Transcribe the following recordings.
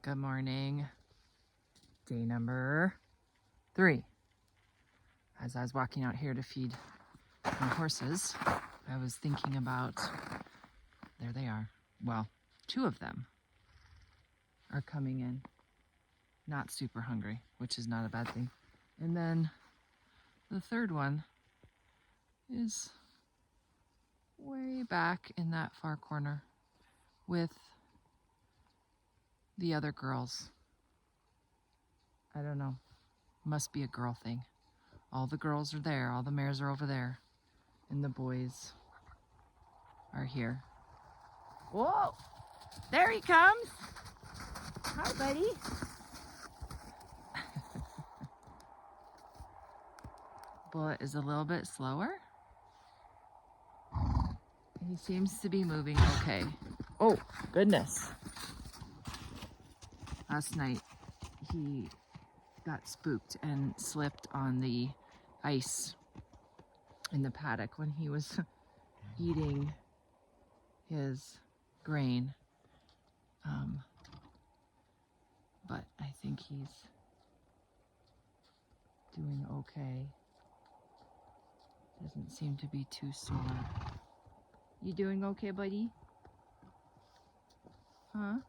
Good morning. Day number 3. As I was walking out here to feed my horses, I was thinking about, there they are. Well, 2 of them are coming in, not super hungry, which is not a bad thing. And then the 3rd one is way back in that far corner with the other girls. I don't know. Must be a girl thing. All the girls are there. All the mares are over there. And the boys are here. Whoa! There he comes! Hi, buddy. Bullet is a little bit slower. He seems to be moving okay. Oh, goodness. Last night, he got spooked and slipped on the ice in the paddock when he was eating his grain. But I think he's doing okay. Doesn't seem to be too sore. You doing okay, buddy? Huh?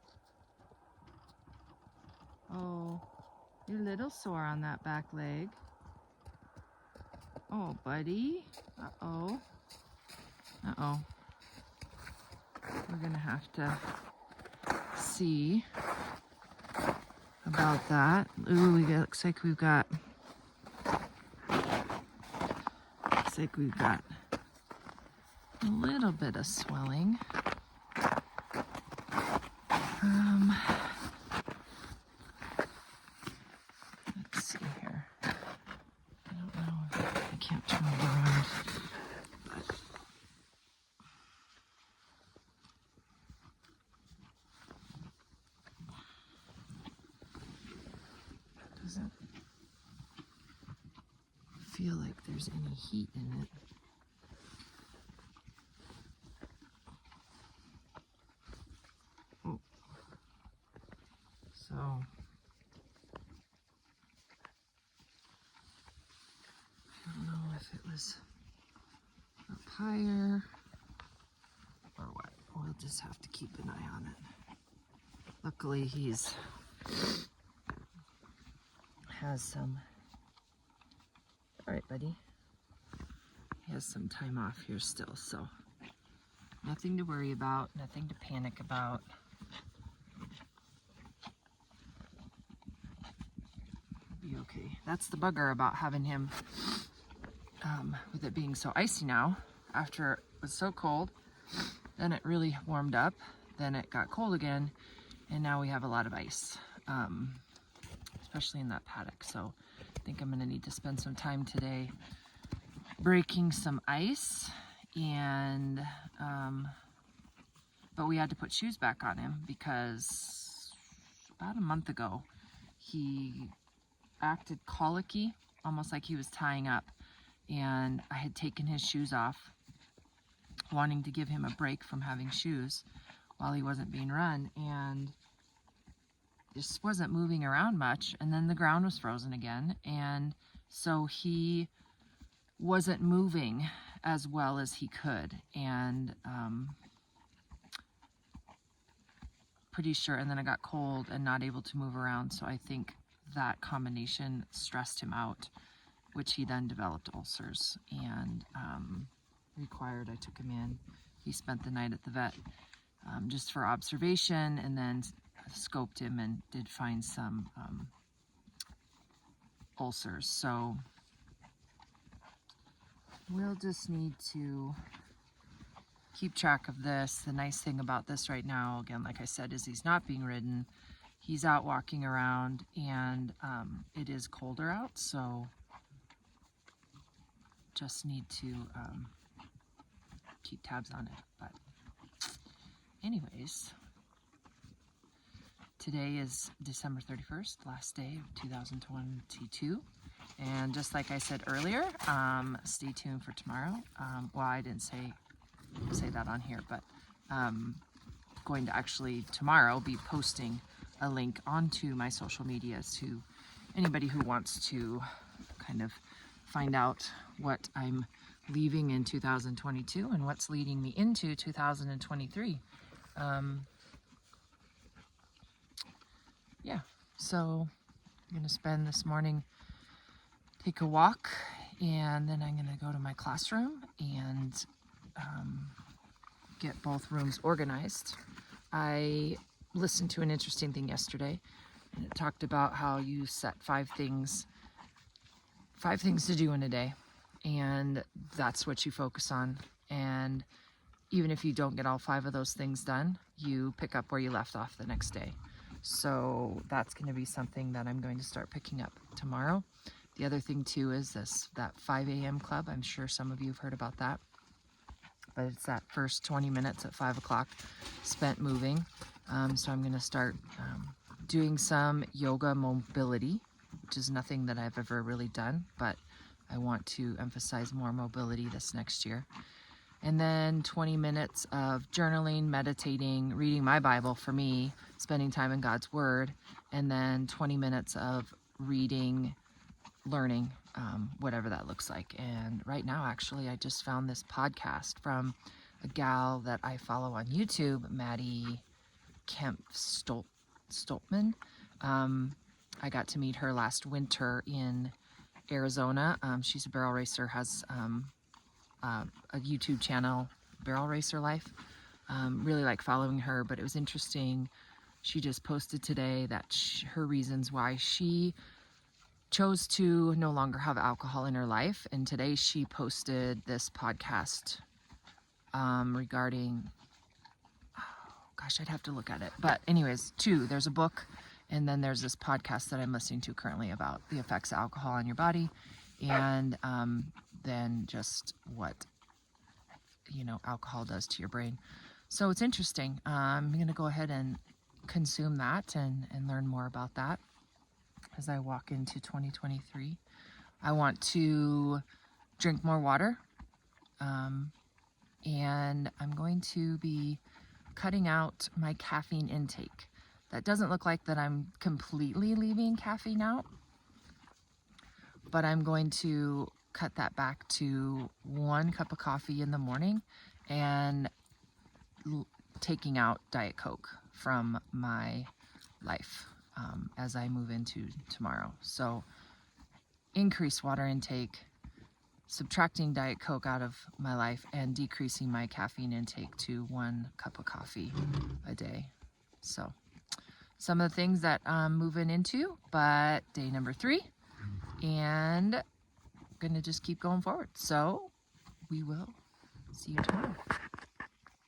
Oh, you're a little sore on that back leg. Oh, buddy. Uh-oh. Uh-oh. We're gonna have to see about that. Ooh, looks like we've got a little bit of swelling. Let's see here. I don't know if I can't turn it around. Doesn't feel like there's any heat in it. Oh. So I don't know if it was up higher or what. We'll just have to keep an eye on it. Luckily he's has some, all right, buddy. He has some time off here still, so nothing to worry about, nothing to panic about. Be okay. That's the bugger about having him, with it being so icy now. After it was so cold, then it really warmed up, then it got cold again, and now we have a lot of ice. Especially in that paddock. So I think I'm gonna need to spend some time today breaking some ice, and but we had to put shoes back on him because about a month ago he acted colicky, almost like he was tying up, and I had taken his shoes off, wanting to give him a break from having shoes while he wasn't being run, and just wasn't moving around much, and then the ground was frozen again, and so he wasn't moving as well as he could, and pretty sure, and then it got cold and not able to move around, so I think that combination stressed him out, which he then developed ulcers and required I took him in. He spent the night at the vet just for observation, and then scoped him and did find some ulcers. So we'll just need to keep track of this. The nice thing about this right now, again, like I said, is he's not being ridden. He's out walking around, and it is colder out, so just need to keep tabs on it. But anyways, today is December 31st, last day of 2022, and just like I said earlier, stay tuned for tomorrow. Well, I didn't say that on here, but going to actually tomorrow be posting a link onto my social medias to anybody who wants to kind of find out what I'm leaving in 2022 and what's leading me into 2023. Yeah, so I'm going to spend this morning, take a walk, and then I'm going to go to my classroom and get both rooms organized. I listened to an interesting thing yesterday, and it talked about how you set five things to do in a day, and that's what you focus on. And even if you don't get all 5 of those things done, you pick up where you left off the next day. So that's going to be something that I'm going to start picking up tomorrow. The other thing too is that 5 a.m. club. I'm sure some of you have heard about that, but it's that first 20 minutes at 5 o'clock spent moving. So I'm going to start doing some yoga mobility, which is nothing that I've ever really done, but I want to emphasize more mobility this next year. And then 20 minutes of journaling, meditating, reading my Bible for me, spending time in God's Word, and then 20 minutes of reading, learning, whatever that looks like. And right now, actually, I just found this podcast from a gal that I follow on YouTube, Maddie Kemp Stoltman. I got to meet her last winter in Arizona. She's a barrel racer, has a YouTube channel, Barrel Racer Life. Really like following her, but it was interesting. She just posted today that her reasons why she chose to no longer have alcohol in her life. And today she posted this podcast regarding, gosh, I'd have to look at it. But anyways, 2, there's a book, and then there's this podcast that I'm listening to currently about the effects of alcohol on your body, and then just what, alcohol does to your brain. So it's interesting. I'm going to go ahead and consume that and learn more about that as I walk into 2023. I want to drink more water, and I'm going to be cutting out my caffeine intake. That doesn't look like that I'm completely leaving caffeine out, but I'm going to cut that back to 1 cup of coffee in the morning and taking out Diet Coke from my life as I move into tomorrow. So increase water intake, subtracting Diet Coke out of my life, and decreasing my caffeine intake to 1 cup of coffee a day. So some of the things that I'm moving into, but day number 3, and gonna just keep going forward. So we will see you tomorrow.